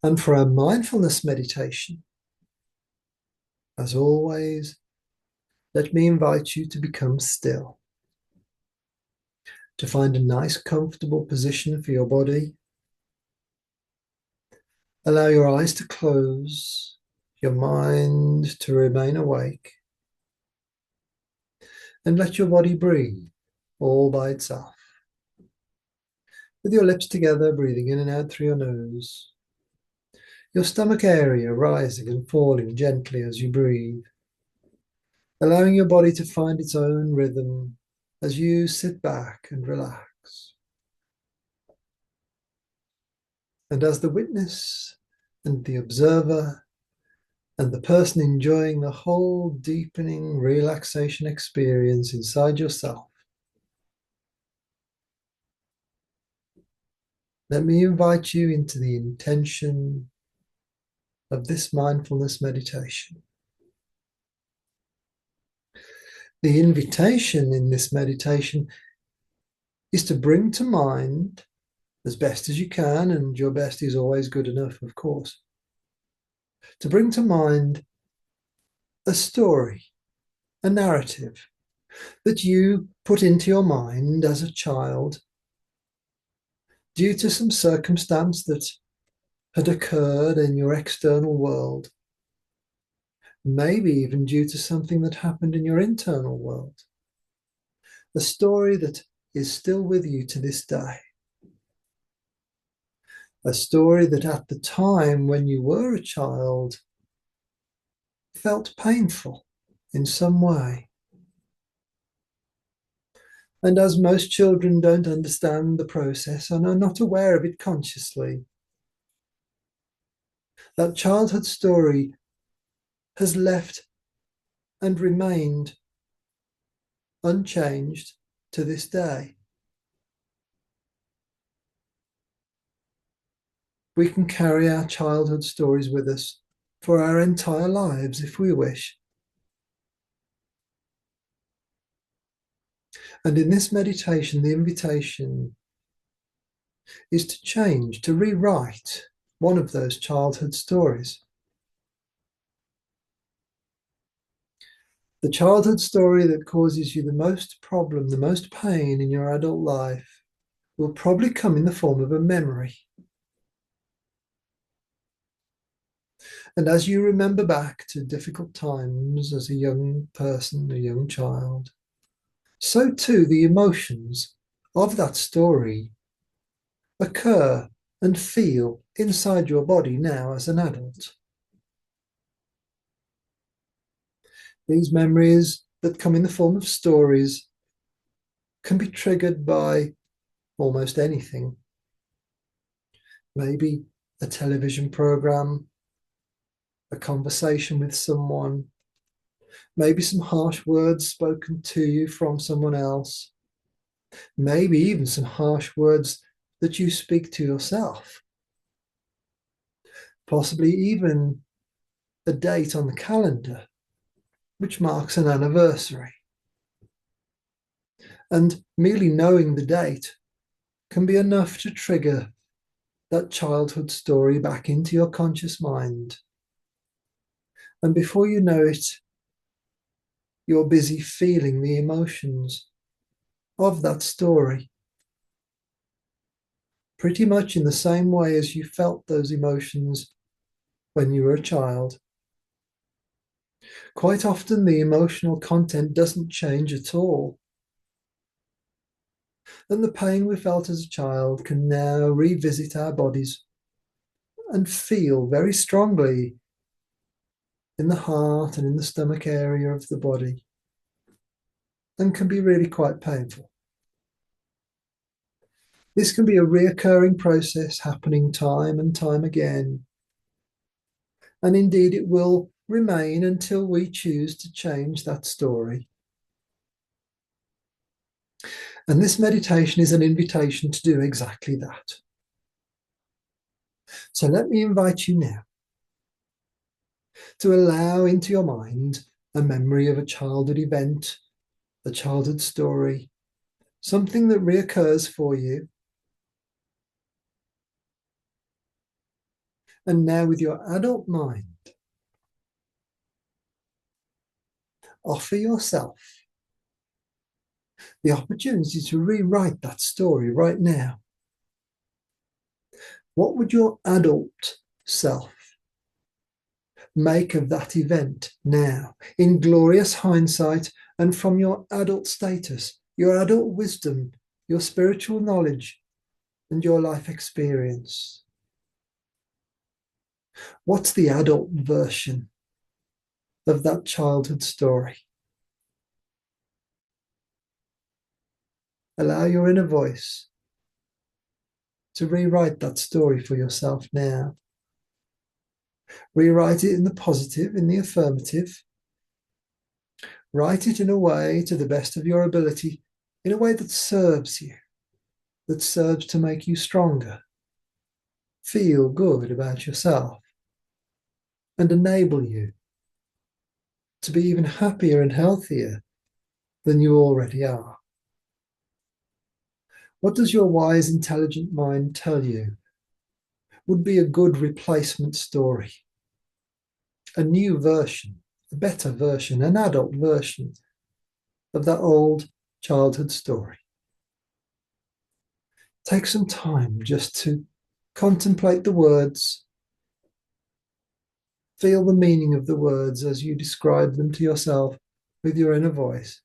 And for our mindfulness meditation, as always, let me invite you to become still, to find a nice, comfortable position for your body. Allow your eyes to close, your mind to remain awake, and let your body breathe all by itself. With your lips together, breathing in and out through your nose, your stomach area rising and falling gently as you breathe, allowing your body to find its own rhythm as you sit back and relax. And as the witness and the observer and the person enjoying the whole deepening relaxation experience inside yourself, let me invite you into the intention of this mindfulness meditation. The invitation in this meditation is to bring to mind, as best as you can, and your best is always good enough, of course, to bring to mind a story, a narrative that you put into your mind as a child due to some circumstance that had occurred in your external world, maybe even due to something that happened in your internal world. A story that is still with you to this day. A story that at the time when you were a child felt painful in some way. And as most children don't understand the process and are not aware of it consciously, that childhood story has left and remained unchanged to this day. We can carry our childhood stories with us for our entire lives if we wish. And in this meditation, the invitation is to change, to rewrite one of those childhood stories. The childhood story that causes you the most problem, the most pain in your adult life will probably come in the form of a memory. And as you remember back to difficult times as a young person, a young child, so too the emotions of that story occur and feel inside your body now as an adult. These memories that come in the form of stories can be triggered by almost anything. Maybe a television program, a conversation with someone, maybe some harsh words spoken to you from someone else, maybe even some harsh words that you speak to yourself, possibly even a date on the calendar which marks an anniversary. And merely knowing the date can be enough to trigger that childhood story back into your conscious mind. And before you know it, you're busy feeling the emotions of that story, pretty much in the same way as you felt those emotions when you were a child. Quite often, the emotional content doesn't change at all. And the pain we felt as a child can now revisit our bodies and feel very strongly in the heart and in the stomach area of the body, and can be really quite painful. This can be a reoccurring process happening time and time again. And indeed, it will remain until we choose to change that story. And this meditation is an invitation to do exactly that. So let me invite you now to allow into your mind a memory of a childhood event, a childhood story, something that reoccurs for you. And now, with your adult mind, offer yourself the opportunity to rewrite that story right now. What would your adult self make of that event now, in glorious hindsight, and from your adult status, your adult wisdom, your spiritual knowledge, and your life experience? What's the adult version of that childhood story? Allow your inner voice to rewrite that story for yourself now. Rewrite it in the positive, in the affirmative. Write it in a way to the best of your ability, in a way that serves you, that serves to make you stronger, feel good about yourself, and enable you to be even happier and healthier than you already are. What does your wise, intelligent mind tell you would be a good replacement story? A new version, a better version, an adult version of that old childhood story. Take some time just to contemplate the words, feel the meaning of the words as you describe them to yourself with your inner voice.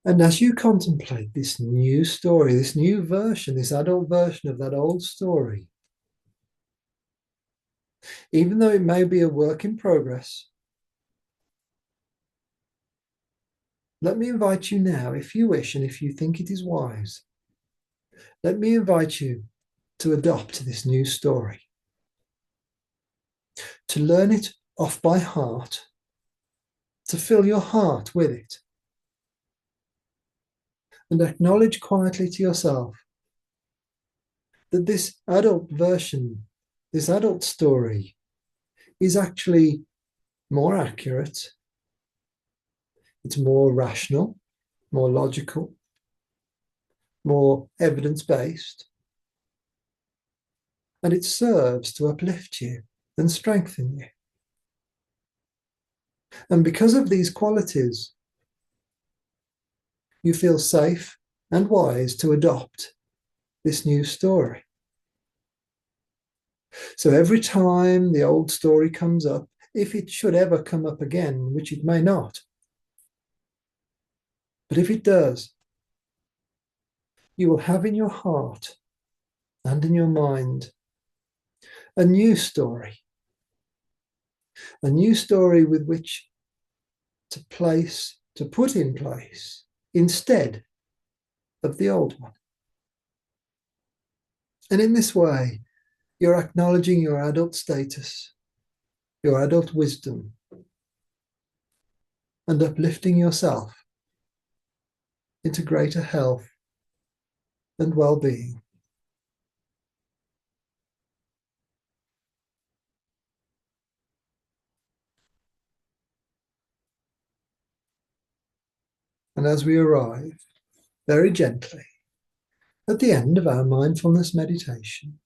And as you contemplate this new story, this new version, this adult version of that old story, even though it may be a work in progress, let me invite you now, if you wish and if you think it is wise, let me invite you to adopt this new story, to learn it off by heart, to fill your heart with it, and acknowledge quietly to yourself that this adult version, this adult story, is actually more accurate, it's more rational, more logical, more evidence-based, and it serves to uplift you and strengthen you. And because of these qualities, you feel safe and wise to adopt this new story. So every time the old story comes up, if it should ever come up again, which it may not, but if it does, you will have in your heart and in your mind a new story with which to put in place instead of the old one. And in this way, you're acknowledging your adult status, your adult wisdom, and uplifting yourself into greater health and well-being. And as we arrive very gently at the end of our mindfulness meditation,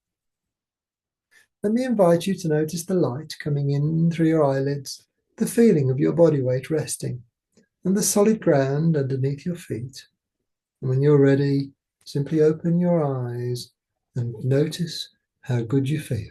let me invite you to notice the light coming in through your eyelids, the feeling of your body weight resting, and the solid ground underneath your feet. And when you're ready, simply open your eyes and notice how good you feel.